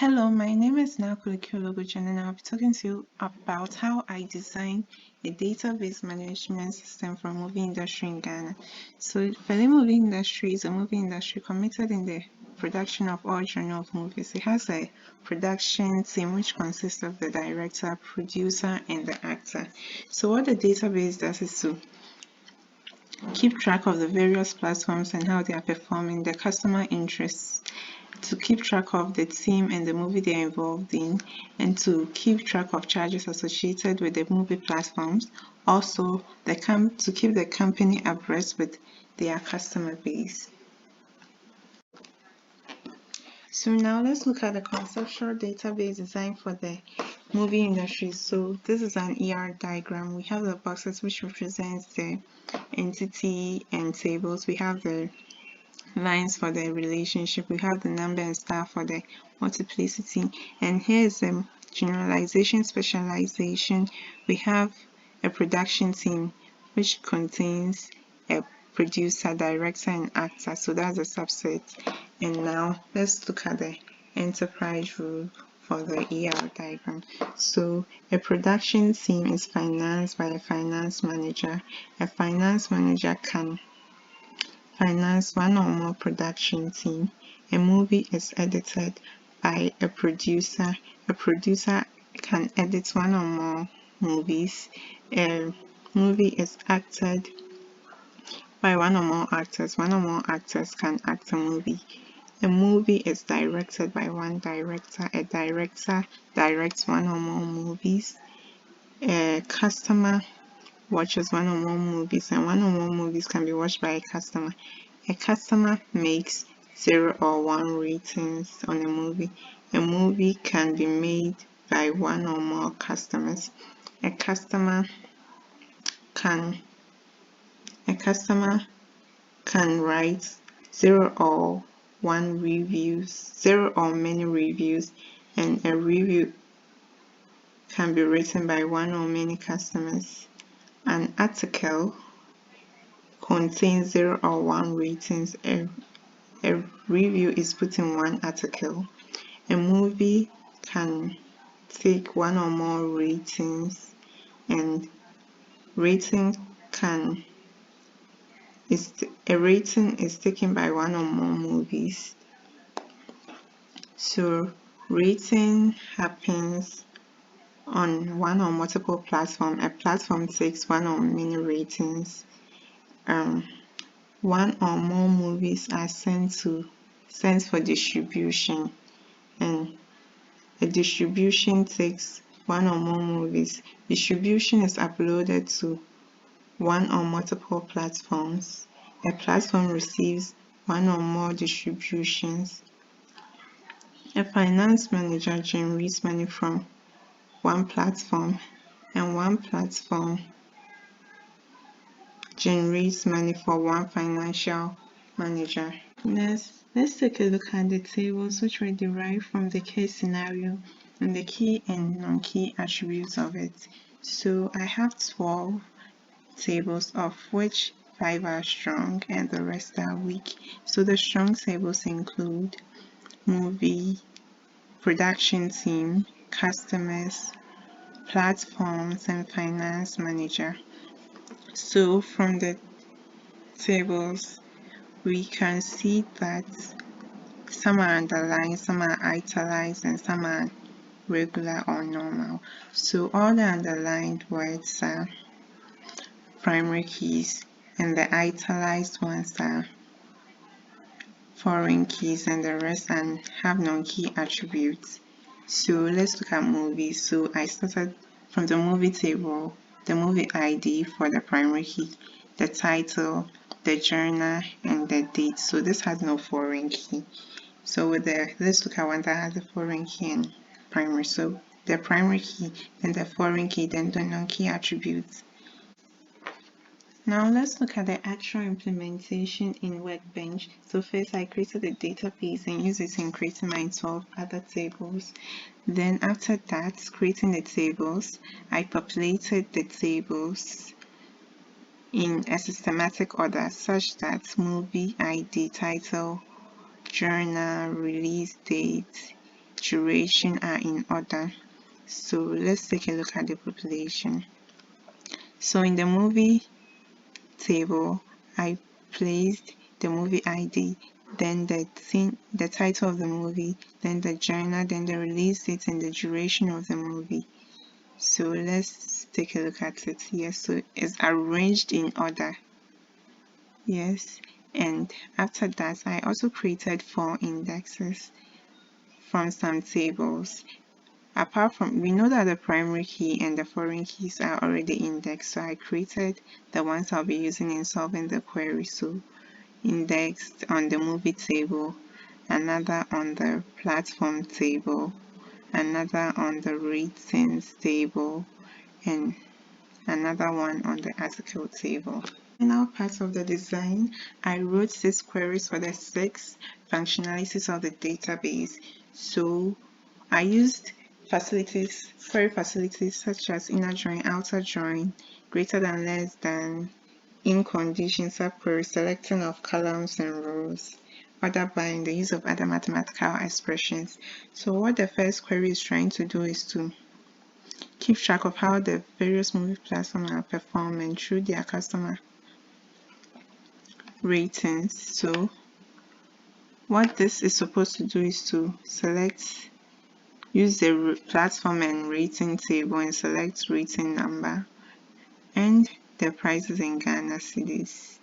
Hello, my name is Nakulikiologuchen and I'll be talking to you about how I design a database management system for movie industry in Ghana. So for the movie industry is a movie industry committed in the production of all genre of movies. It has a production team which consists of the director, producer, and the actor. So what the database does is to keep track of the various platforms and how they are performing, the customer interests, to keep track of the team and the movie they're involved in, and to keep track of charges associated with the movie platforms. Also, to keep the company abreast with their customer base. So now let's look at the conceptual database design for the movie industry. So this is an ER diagram. We have the boxes which represents the entity and tables. We have the lines for the relationship, we have the number and star for the multiplicity, and here is a generalization specialization. We have a production team which contains a producer, director, and actor, so that's a subset. And now let's look at the enterprise rule for the ER diagram. So a production team is financed by a finance manager. A finance manager can finance one or more production team. A movie is edited by a producer. A producer can edit one or more movies. A movie is acted by one or more actors. One or more actors can act a movie. A movie is directed by one director. A director directs one or more movies. A customer watches one or more movies, and one or more movies can be watched by a customer. A customer makes 0 or 1 ratings on a movie. A movie can be made by one or more customers. A customer can write 0 or 1 reviews, 0 or many reviews, and a review can be written by one or many customers. An article contains 0 or 1 ratings. A review is put in one article. A movie can take one or more ratings, and a rating is taken by one or more movies. So rating happens on one or multiple platforms. A platform takes one or many ratings. One or more movies are sent for distribution, and a distribution takes one or more movies. Distribution is uploaded to one or multiple platforms. A platform receives one or more distributions. A finance manager generates money from one platform, and one platform generates money for one financial manager. Next, let's take a look at the tables which were derived from the case scenario and the key and non-key attributes of it. So I have 12 tables, of which 5 are strong and the rest are weak. So the strong tables include movie, production team, customers, platforms, and finance manager. So from the tables, we can see that some are underlined, some are italicized, and some are regular or normal. So all the underlined words are primary keys, and the italicized ones are foreign keys, and the rest have non-key attributes. So let's look at movies. So I started from the movie table, the movie ID for the primary key, the title, the genre, and the date. So this has no foreign key. So let's look at one that has a foreign key and primary. So the primary key, then the foreign key, then the non-key attributes. Now let's look at the actual implementation in Workbench. So first I created a database and used it in creating my 12 other tables. Then after that, creating the tables, I populated the tables in a systematic order such that movie ID, title, genre, release date, duration are in order. So let's take a look at the population. So in the movie table, I placed the movie ID, then the title of the movie, then the genre, then the release date, and the duration of the movie. So let's take a look at it. Yes, so it's arranged in order. Yes, and after that, I also created 4 indexes from some tables. Apart from, we know that the primary key and the foreign keys are already indexed, so I created the ones I'll be using in solving the query. So indexed on the movie table, another on the platform table, another on the ratings table, and another one on the article table. Final part of the design, I wrote 6 queries for the 6 functionalities of the database. So I used query facilities such as inner join, outer join, greater than, less than, in condition, subquery, selecting of columns and rows, order by, the use of other mathematical expressions. So what the first query is trying to do is to keep track of how the various movie platforms are performing through their customer ratings. So what this is supposed to do is to use the platform and rating table and select rating number and the prices in Ghana cedis,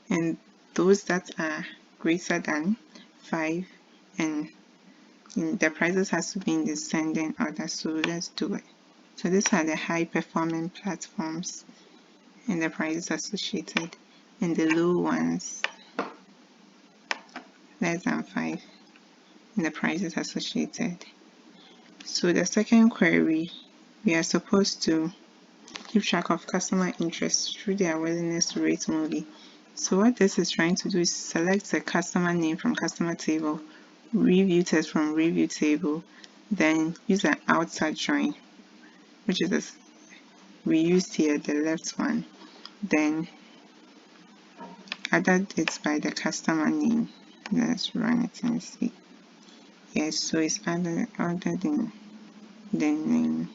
and those that are greater than 5, and the prices has to be in descending order. So let's do it. So these are the high performing platforms and the prices associated, and the low ones less than 5 and the prices associated. So the second query, we are supposed to keep track of customer interest through their willingness to rate movie. So what this is trying to do is select the customer name from customer table, review text from review table, then use an outer join, which is this we used here, the left one, then added it by the customer name. Let's run it and see. Yes, so it's added in the name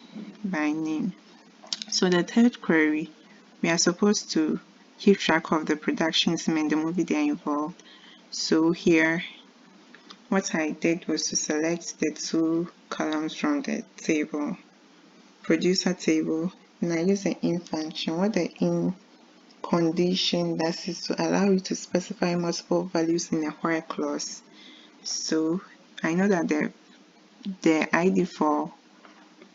by name. So the third query, we are supposed to keep track of the production team and the movie they are involved. So here, what I did was to select the 2 columns from the table, producer table, and I use the in function. What the in condition does is to allow you to specify multiple values in a while clause. So I know that the ID for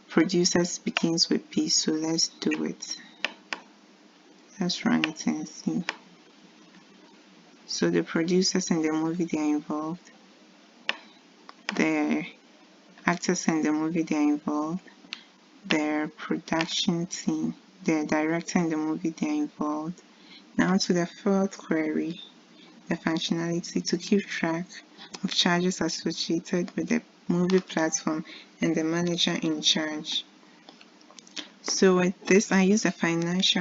producers begins with P, so let's do it. Let's run it and see. So the producers in the movie they are involved, the actors in the movie they are involved, their production team, the director in the movie they are involved. Now to the fourth query, the functionality to keep track of charges associated with the movie platform and the manager in charge. So with this, I use a finance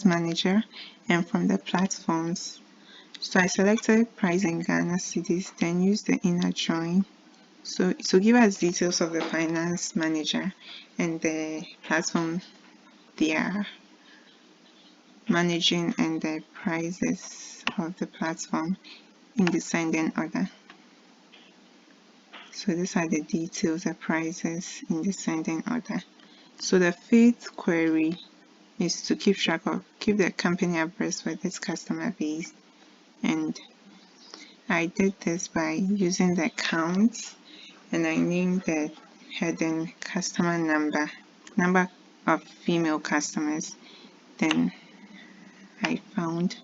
manager, and from the platforms, so I selected price in Ghana cedis, then use the inner join. So to give us details of the finance manager and the platform they are managing and the prices of the platform in descending order. So these are the details, the prices in descending order. So the fifth query is to keep the company abreast with its customer base, and I did this by using the count, and I named the heading customer number of female customers. Then I found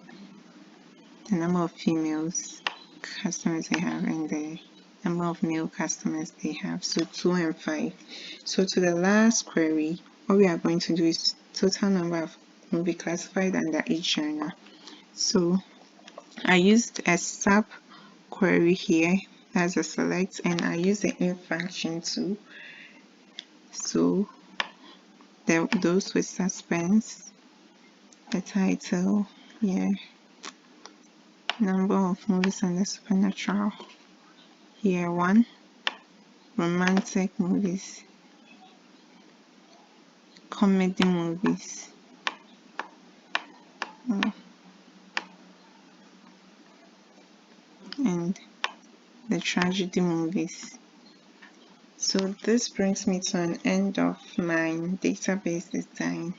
the number of females customers they have and the number of male customers they have, so 2 and 5. So to the last query, what we are going to do is total number of movie classified under each genre. So I used a sub query here as a select, and I use the in function too. So those with suspense, the title, yeah, number of movies under supernatural, here 1, romantic movies, comedy movies, and the tragedy movies. So this brings me to an end of my database design.